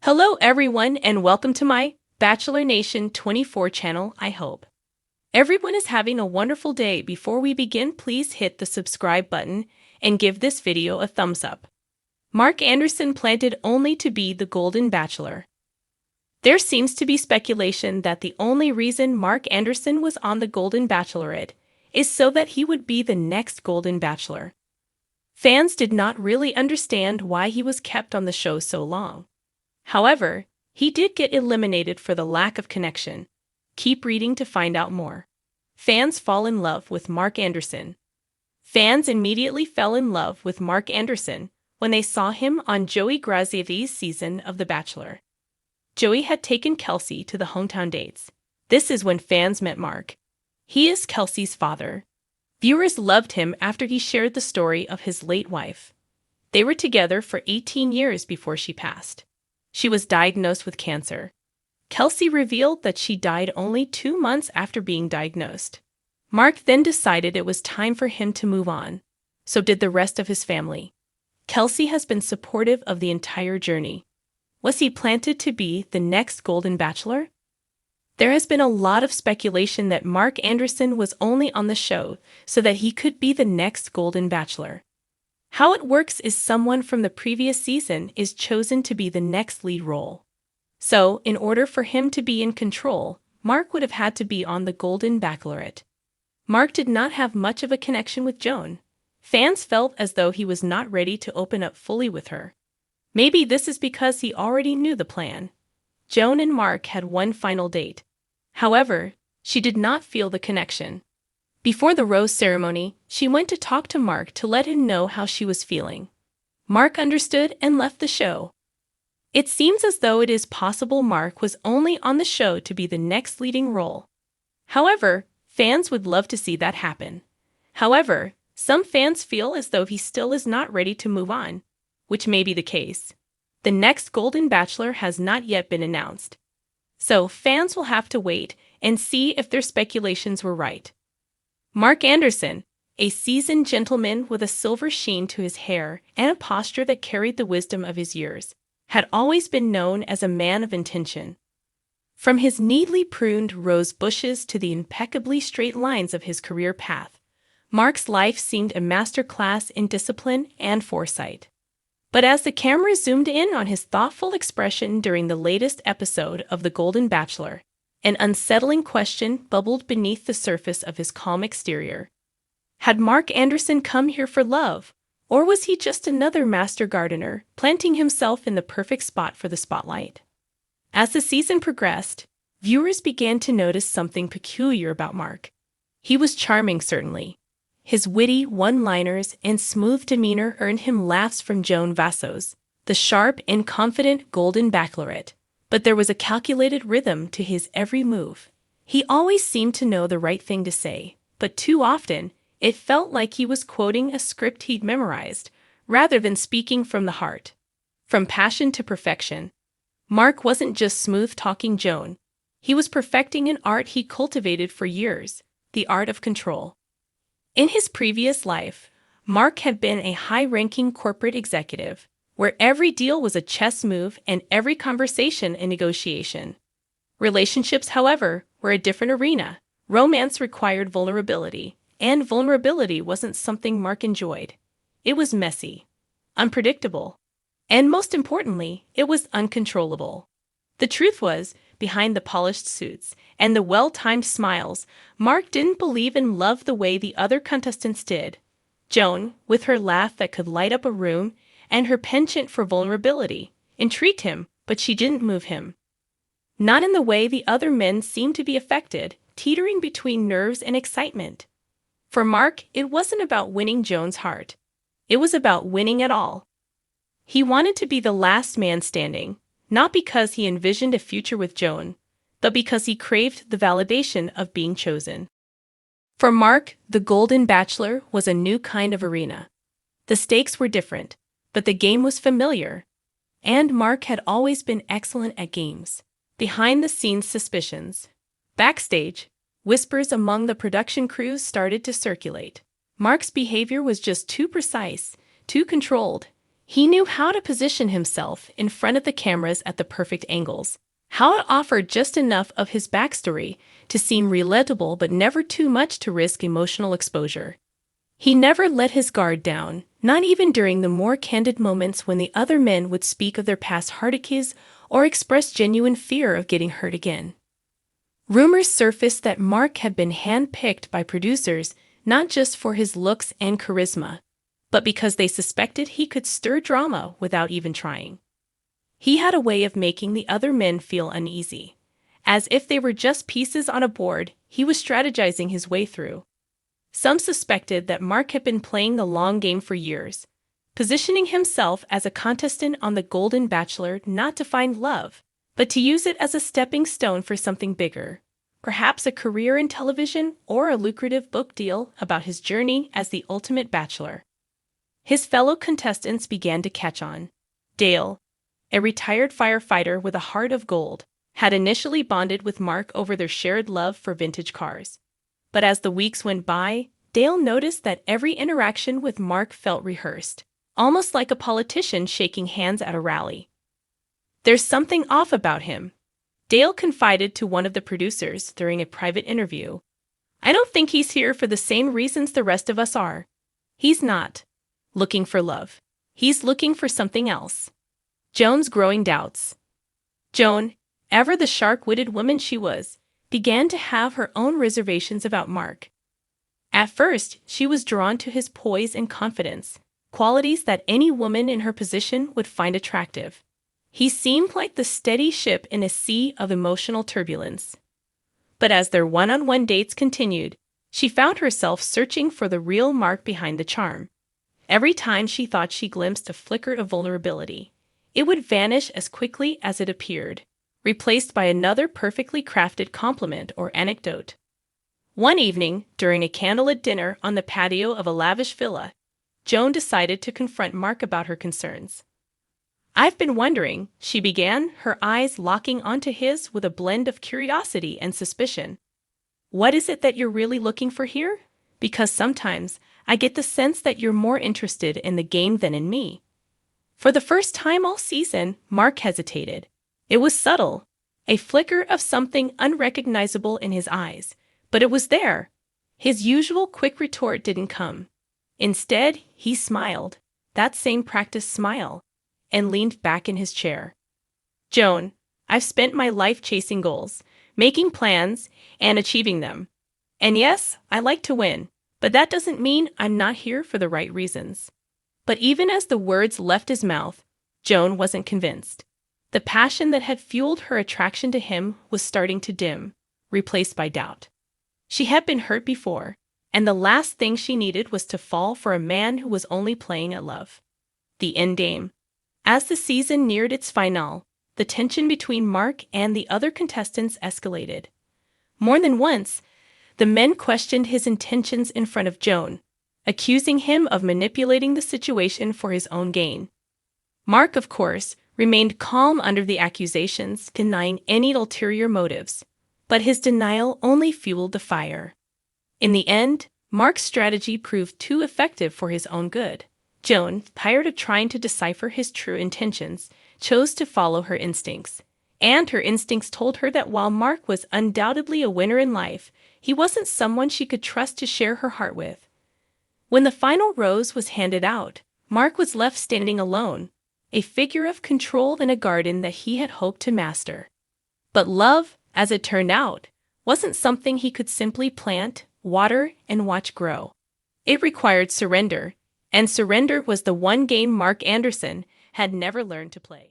Hello everyone and welcome to my Bachelor Nation 24 channel. I hope everyone is having a wonderful day. Before we begin, please hit the subscribe button and give this video a thumbs up. Mark Anderson planted only to be the Golden Bachelor. There seems to be speculation that the only reason Mark Anderson was on the Golden Bachelorette is so that he would be the next Golden Bachelor. Fans did not really understand why he was kept on the show so long. However, he did get eliminated for the lack of connection. Keep reading to find out more. Fans fall in love with Mark Anderson. Fans immediately fell in love with Mark Anderson when they saw him on Joey Grazievi's season of The Bachelor. Joey had taken Kelsey to the hometown dates. This is when fans met Mark. He is Kelsey's father. Viewers loved him after he shared the story of his late wife. They were together for 18 years before she passed. She was diagnosed with cancer. Kelsey revealed that she died only 2 months after being diagnosed. Mark then decided it was time for him to move on. So did the rest of his family. Kelsey has been supportive of the entire journey. Was he planted to be the next Golden Bachelor? There has been a lot of speculation that Mark Anderson was only on the show so that he could be the next Golden Bachelor. How it works is someone from the previous season is chosen to be the next lead role. So, in order for him to be in control, Mark would have had to be on the Golden Bachelorette. Mark did not have much of a connection with Joan. Fans felt as though he was not ready to open up fully with her. Maybe this is because he already knew the plan. Joan and Mark had one final date. However, she did not feel the connection. Before the rose ceremony, she went to talk to Mark to let him know how she was feeling. Mark understood and left the show. It seems as though it is possible Mark was only on the show to be the next leading role. However, fans would love to see that happen. However, some fans feel as though he still is not ready to move on, which may be the case. The next Golden Bachelor has not yet been announced. So fans will have to wait and see if their speculations were right. Mark Anderson, a seasoned gentleman with a silver sheen to his hair and a posture that carried the wisdom of his years, had always been known as a man of intention. From his neatly pruned rose bushes to the impeccably straight lines of his career path, Mark's life seemed a masterclass in discipline and foresight. But as the camera zoomed in on his thoughtful expression during the latest episode of The Golden Bachelor, an unsettling question bubbled beneath the surface of his calm exterior. Had Mark Anderson come here for love, or was he just another master gardener planting himself in the perfect spot for the spotlight? As the season progressed, viewers began to notice something peculiar about Mark. He was charming, certainly. His witty one-liners and smooth demeanor earned him laughs from Joan Vassos, the sharp and confident Golden Bachelorette. But there was a calculated rhythm to his every move. He always seemed to know the right thing to say, but too often, it felt like he was quoting a script he'd memorized, rather than speaking from the heart. From passion to perfection, Mark wasn't just smooth-talking Joan. He was perfecting an art he cultivated for years, the art of control. In his previous life, Mark had been a high-ranking corporate executive, where every deal was a chess move and every conversation a negotiation. Relationships, however, were a different arena. Romance required vulnerability, and vulnerability wasn't something Mark enjoyed. It was messy, unpredictable, and most importantly, it was uncontrollable. The truth was, behind the polished suits and the well-timed smiles, Mark didn't believe in love the way the other contestants did. Joan, with her laugh that could light up a room, and her penchant for vulnerability, intrigued him, but she didn't move him. Not in the way the other men seemed to be affected, teetering between nerves and excitement. For Mark, it wasn't about winning Joan's heart. It was about winning it all. He wanted to be the last man standing, not because he envisioned a future with Joan, but because he craved the validation of being chosen. For Mark, the Golden Bachelor was a new kind of arena. The stakes were different, but the game was familiar, and Mark had always been excellent at games. Behind-the-scenes suspicions. Backstage, whispers among the production crews started to circulate. Mark's behavior was just too precise, too controlled. He knew how to position himself in front of the cameras at the perfect angles, how to offer just enough of his backstory to seem relatable but never too much to risk emotional exposure. He never let his guard down, not even during the more candid moments when the other men would speak of their past heartaches or express genuine fear of getting hurt again. Rumors surfaced that Mark had been handpicked by producers not just for his looks and charisma, but because they suspected he could stir drama without even trying. He had a way of making the other men feel uneasy, as if they were just pieces on a board he was strategizing his way through. Some suspected that Mark had been playing the long game for years, positioning himself as a contestant on the Golden Bachelor not to find love, but to use it as a stepping stone for something bigger, perhaps a career in television or a lucrative book deal about his journey as the ultimate bachelor. His fellow contestants began to catch on. Dale, a retired firefighter with a heart of gold, had initially bonded with Mark over their shared love for vintage cars. But as the weeks went by, Dale noticed that every interaction with Mark felt rehearsed, almost like a politician shaking hands at a rally. "There's something off about him," Dale confided to one of the producers during a private interview. "I don't think he's here for the same reasons the rest of us are. He's not looking for love. He's looking for something else." Joan's growing doubts. Joan, ever the sharp-witted woman she was, began to have her own reservations about Mark. At first, she was drawn to his poise and confidence, qualities that any woman in her position would find attractive. He seemed like the steady ship in a sea of emotional turbulence. But as their one-on-one dates continued, she found herself searching for the real Mark behind the charm. Every time she thought she glimpsed a flicker of vulnerability, it would vanish as quickly as it appeared, replaced by another perfectly crafted compliment or anecdote. One evening, during a candlelit dinner on the patio of a lavish villa, Joan decided to confront Mark about her concerns. "I've been wondering," she began, her eyes locking onto his with a blend of curiosity and suspicion. "What is it that you're really looking for here? Because sometimes I get the sense that you're more interested in the game than in me." For the first time all season, Mark hesitated. It was subtle, a flicker of something unrecognizable in his eyes, but it was there. His usual quick retort didn't come. Instead, he smiled, that same practiced smile, and leaned back in his chair. "Joan, I've spent my life chasing goals, making plans, and achieving them. And yes, I like to win, but that doesn't mean I'm not here for the right reasons." But even as the words left his mouth, Joan wasn't convinced. The passion that had fueled her attraction to him was starting to dim, replaced by doubt. She had been hurt before, and the last thing she needed was to fall for a man who was only playing at love. The end game. As the season neared its finale, the tension between Mark and the other contestants escalated. More than once, the men questioned his intentions in front of Joan, accusing him of manipulating the situation for his own gain. Mark, of course, remained calm under the accusations, denying any ulterior motives, but his denial only fueled the fire. In the end, Mark's strategy proved too effective for his own good. Joan, tired of trying to decipher his true intentions, chose to follow her instincts. And her instincts told her that while Mark was undoubtedly a winner in life, he wasn't someone she could trust to share her heart with. When the final rose was handed out, Mark was left standing alone, a figure of control in a garden that he had hoped to master. But love, as it turned out, wasn't something he could simply plant, water, and watch grow. It required surrender, and surrender was the one game Mark Anderson had never learned to play.